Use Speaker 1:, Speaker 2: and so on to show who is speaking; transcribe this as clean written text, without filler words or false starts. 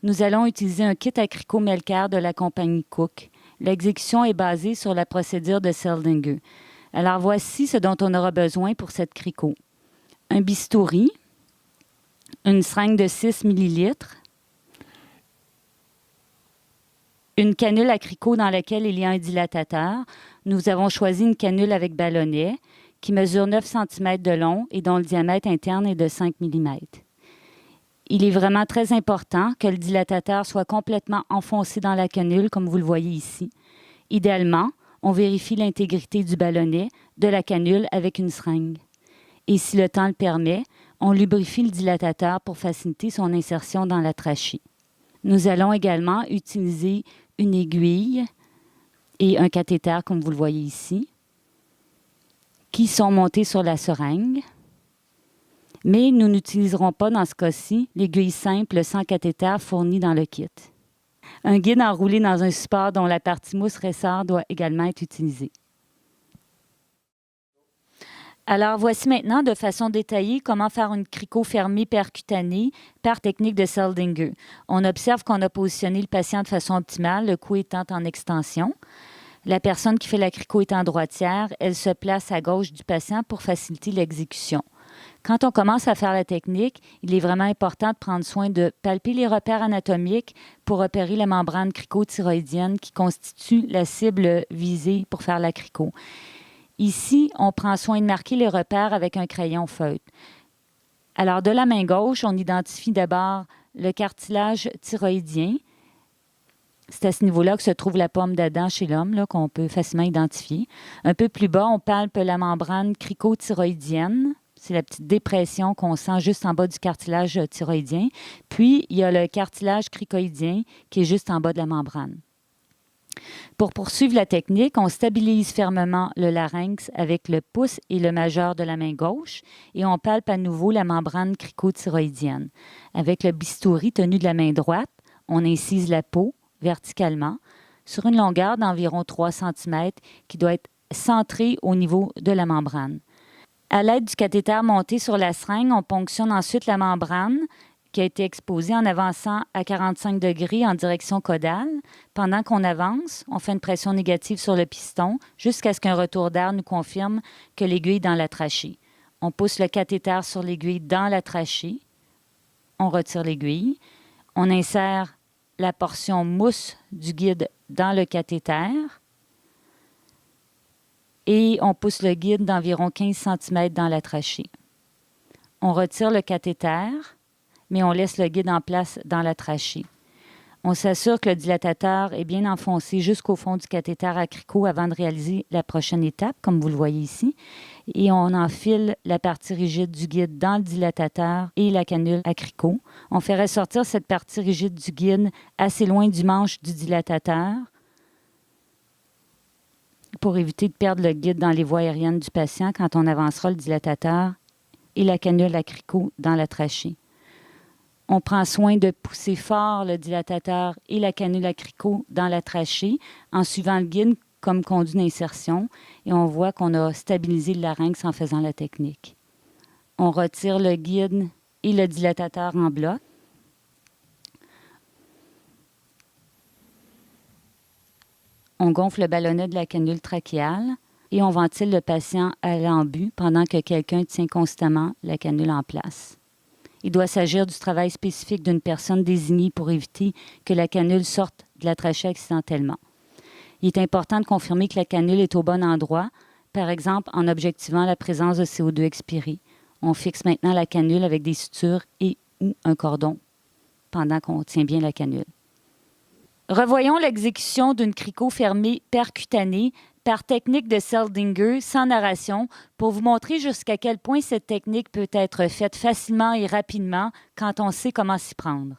Speaker 1: Nous allons utiliser un kit à cricot Melker de la compagnie Cook. L'exécution est basée sur la procédure de Seldinger. Alors voici ce dont on aura besoin pour cette cricot. Un bistouri, une seringue de 6 ml, une canule à cricot dans laquelle il y a un dilatateur. Nous avons choisi une canule avec ballonnet qui mesure 9 cm de long et dont le diamètre interne est de 5 mm. Il est vraiment très important que le dilatateur soit complètement enfoncé dans la canule, comme vous le voyez ici. Idéalement, on vérifie l'intégrité du ballonnet de la canule avec une seringue. Et si le temps le permet, on lubrifie le dilatateur pour faciliter son insertion dans la trachée. Nous allons également utiliser une aiguille et un cathéter, comme vous le voyez ici, qui sont montés sur la seringue. Mais nous n'utiliserons pas dans ce cas-ci l'aiguille simple sans cathéter fournie dans le kit. Un guide enroulé dans un support dont la partie mousse ressort doit également être utilisée. Alors, voici maintenant de façon détaillée comment faire une cricot fermée percutanée par technique de Seldinger. On observe qu'on a positionné le patient de façon optimale, le cou étant en extension. La personne qui fait la cricot étant droitière, elle se place à gauche du patient pour faciliter l'exécution. Quand on commence à faire la technique, il est vraiment important de prendre soin de palper les repères anatomiques pour repérer la membrane cricothyroïdienne qui constitue la cible visée pour faire la cricot. Ici, on prend soin de marquer les repères avec un crayon feutre. Alors, de la main gauche, on identifie d'abord le cartilage thyroïdien. C'est à ce niveau-là que se trouve la pomme d'Adam chez l'homme, qu'on peut facilement identifier. Un peu plus bas, on palpe la membrane cricothyroïdienne. C'est la petite dépression qu'on sent juste en bas du cartilage thyroïdien. Puis, il y a le cartilage cricoïdien qui est juste en bas de la membrane. Pour poursuivre la technique, on stabilise fermement le larynx avec le pouce et le majeur de la main gauche et on palpe à nouveau la membrane cricothyroïdienne. Avec le bistouri tenu de la main droite, on incise la peau verticalement sur une longueur d'environ 3 cm qui doit être centrée au niveau de la membrane. À l'aide du cathéter monté sur la seringue, on ponctionne ensuite la membrane qui a été exposée en avançant à 45 degrés en direction caudale. Pendant qu'on avance, on fait une pression négative sur le piston jusqu'à ce qu'un retour d'air nous confirme que l'aiguille est dans la trachée. On pousse le cathéter sur l'aiguille dans la trachée. On retire l'aiguille. On insère la portion mousse du guide dans le cathéter. Et on pousse le guide d'environ 15 cm dans la trachée. On retire le cathéter, mais on laisse le guide en place dans la trachée. On s'assure que le dilatateur est bien enfoncé jusqu'au fond du cathéter à cricot avant de réaliser la prochaine étape, comme vous le voyez ici. Et on enfile la partie rigide du guide dans le dilatateur et la canule à cricot. On fait ressortir cette partie rigide du guide assez loin du manche du dilatateur pour éviter de perdre le guide dans les voies aériennes du patient quand on avancera le dilatateur et la canule à cricot dans la trachée. On prend soin de pousser fort le dilatateur et la canule à cricot dans la trachée en suivant le guide comme conduit d'insertion et on voit qu'on a stabilisé le larynx en faisant la technique. On retire le guide et le dilatateur en bloc. On gonfle le ballonnet de la canule trachéale et on ventile le patient à l'embu pendant que quelqu'un tient constamment la canule en place. Il doit s'agir du travail spécifique d'une personne désignée pour éviter que la canule sorte de la trachée accidentellement. Il est important de confirmer que la canule est au bon endroit, par exemple en objectivant la présence de CO2 expiré. On fixe maintenant la canule avec des sutures et ou un cordon pendant qu'on tient bien la canule. Revoyons l'exécution d'une cricot fermée percutanée par technique de Seldinger sans narration pour vous montrer jusqu'à quel point cette technique peut être faite facilement et rapidement quand on sait comment s'y prendre.